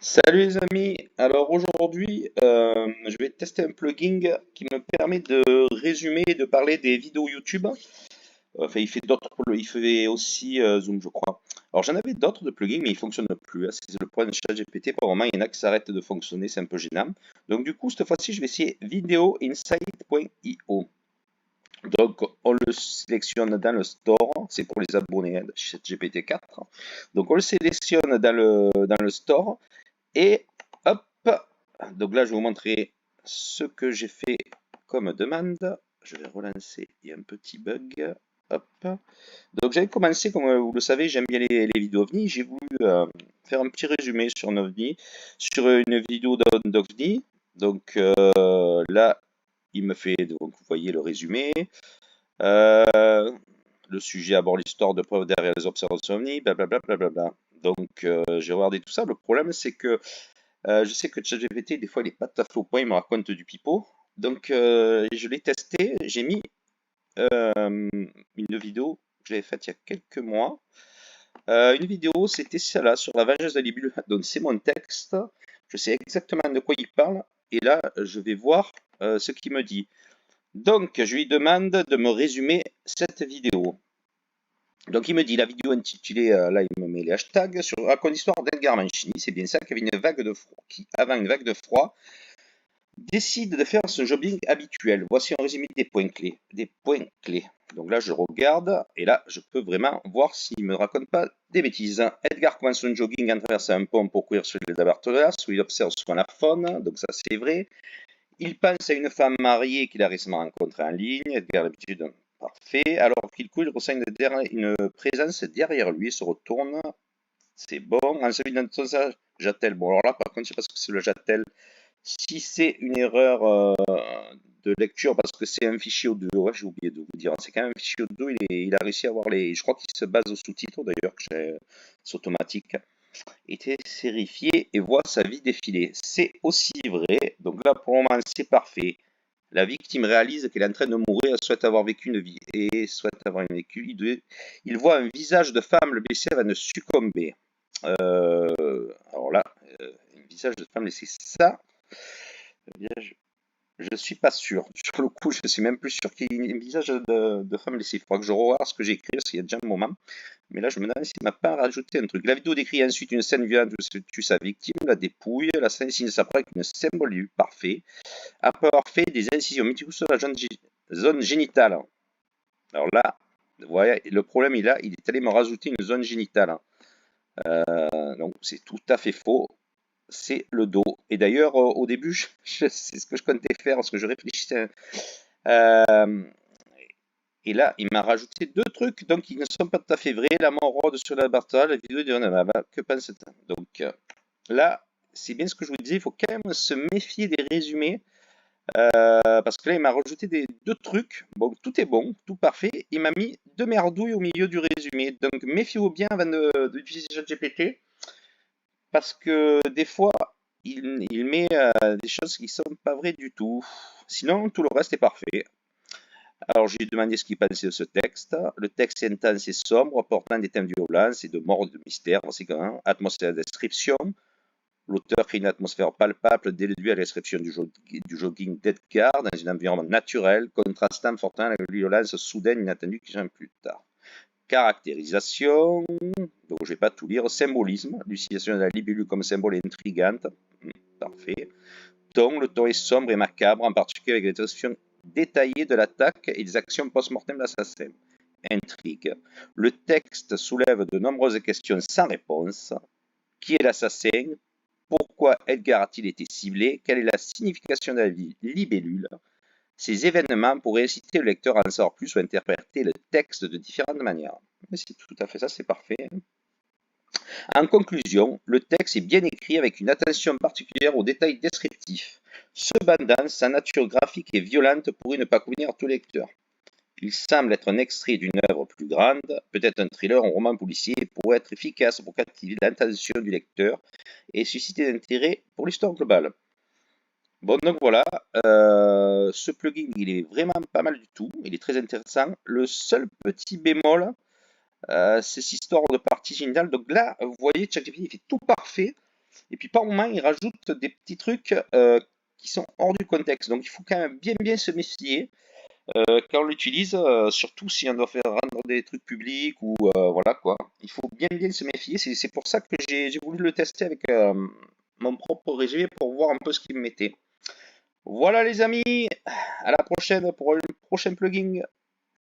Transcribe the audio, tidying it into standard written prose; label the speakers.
Speaker 1: Salut les amis, alors aujourd'hui je vais tester un plugin qui me permet de résumer et de parler des vidéos YouTube. Enfin il fait aussi Zoom je crois. Alors j'en avais d'autres de plugins mais ils ne fonctionnent plus, hein. C'est le problème de ChatGPT, pour le moment il y en a qui s'arrêtent de fonctionner, c'est un peu gênant. Donc du coup cette fois-ci je vais essayer videoinsight.io. Donc on le sélectionne dans le store, c'est pour les abonnés de ChatGPT 4. Donc on le sélectionne dans le store. Et hop, donc là je vais vous montrer ce que j'ai fait comme demande. Je vais relancer, il y a un petit bug. Hop. Donc j'avais commencé, comme vous le savez, j'aime bien les vidéos OVNI. J'ai voulu faire un petit résumé sur un OVNI, sur une vidéo d'un OVNI. Donc là, il me fait, donc vous voyez le résumé. Le sujet aborde l'histoire de preuves derrière les observations OVNI, blablabla. Blablabla. Donc j'ai regardé tout ça. Le problème c'est que je sais que ChatGPT, des fois, il n'est pas tout à fait au point, il me raconte du pipeau. Donc, je l'ai testé, j'ai mis une vidéo que j'avais faite il y a quelques mois. Une vidéo, c'était celle-là, sur la vengeance de Libule. Donc, c'est mon texte, je sais exactement de quoi il parle, et là, je vais voir ce qu'il me dit. Donc, je lui demande de me résumer cette vidéo. Donc il me dit la vidéo intitulée, là il me met les hashtags, raconte l'histoire d'Edgar Mancini, c'est bien ça, qui avait une vague de froid, qui avant une vague de froid décide de faire son jogging habituel. Voici un résumé des points clés. Des points clés. Donc là je regarde et là je peux vraiment voir s'il me raconte pas des bêtises. Edgar commence son jogging en traversant un pont pour courir sur les Abertolas où il observe souvent la faune, donc ça c'est vrai. Il pense à une femme mariée qu'il a récemment rencontrée en ligne. Edgar a l'habitude. Parfait. Alors qu'il court, il ressent une présence derrière lui, il se retourne. C'est bon. Ensuite, dans son Jatel. Bon, alors là, par contre, je ne sais pas ce que c'est le Jatel. Si c'est une erreur de lecture, parce que c'est un fichier audio, ouais, j'ai oublié de vous dire. C'est quand même un fichier audio, il a réussi à avoir les. Je crois qu'il se base aux sous-titres d'ailleurs, c'est automatique. Était sérifié et voit sa vie défiler. C'est aussi vrai. Donc là, pour le moment, c'est parfait. La victime réalise qu'elle est en train de mourir, souhaite avoir vécu une vie et souhaite avoir une vécu. Il voit un visage de femme le blessé avant de succomber. Alors là, un visage de femme blessée, ça, je suis pas sûr. Sur le coup, je suis même plus sûr qu'il y ait un visage de femme blessée. Il faudra que je revoie ce que j'ai écrit parce qu'il y a déjà un moment. Mais là, je me demande s'il m'a pas rajouté un truc. La vidéo décrit ensuite une scène violente où tue sa victime, la dépouille, la scène signe sa avec une symbole du parfait. Après avoir fait des incisions méticuleuses sur la zone génitale. Alors là, vous voyez, le problème il est allé me rajouter une zone génitale. Donc c'est tout à fait faux. C'est le dos. Et d'ailleurs, au début, c'est ce que je comptais faire parce que je réfléchissais. Et là, il m'a rajouté deux trucs, donc ils ne sont pas tout à fait vrais. La mort sur la Bartha, la vidéo de Nababa, que pense-t-on? Donc là, c'est bien ce que je vous disais, il faut quand même se méfier des résumés. Parce que là, il m'a rajouté deux trucs. Bon, tout est bon, tout parfait. Il m'a mis deux merdouilles au milieu du résumé. Donc, méfiez-vous bien avant d'utiliser ChatGPT. Parce que des fois, il met des choses qui ne sont pas vraies du tout. Sinon, tout le reste est parfait. Alors, je lui ai demandé ce qu'il pensait de ce texte. Le texte est intense et sombre, portant des thèmes de violence et de mort et de mystère. Voici quand même. Atmosphère de description. L'auteur crée une atmosphère palpable dès le début à la description du jogging d'Edgar dans un environnement naturel, contrastant fortement avec la violence soudaine inattendue qui vient plus tard. Caractérisation, donc je ne vais pas tout lire. Symbolisme, l'utilisation de la libellule comme symbole est intrigante. Parfait. Ton, le ton est sombre et macabre, en particulier avec les descriptions détaillées de l'attaque et des actions post-mortem de l'assassin. Intrigue. Le texte soulève de nombreuses questions sans réponse. Qui est l'assassin? Pourquoi Edgar a-t-il été ciblé? Quelle est la signification de la libellule? Ces événements pourraient inciter le lecteur à en savoir plus ou interpréter le texte de différentes manières. Mais c'est tout à fait ça, c'est parfait. En conclusion, le texte est bien écrit avec une attention particulière aux détails descriptifs. Cependant, sa nature graphique et violente pourrait ne pas convenir à tout lecteur. Il semble être un extrait d'une œuvre plus grande, peut-être un thriller, un roman policier, pour être efficace pour captiver l'attention du lecteur et susciter l'intérêt pour l'histoire globale. Bon, donc voilà, ce plugin, il est vraiment pas mal du tout, il est très intéressant. Le seul petit bémol, c'est cette histoire de partie génitale. Donc là, vous voyez, ChatGPT, il fait tout parfait. Et puis par moment, il rajoute des petits trucs qui sont hors du contexte. Donc il faut quand même bien se méfier quand on l'utilise, surtout si on doit faire rendre des trucs publics ou voilà quoi. Il faut bien se méfier. C'est pour ça que j'ai voulu le tester avec mon propre régime pour voir un peu ce qu'il me mettait. Voilà les amis, à la prochaine pour un prochain plugin.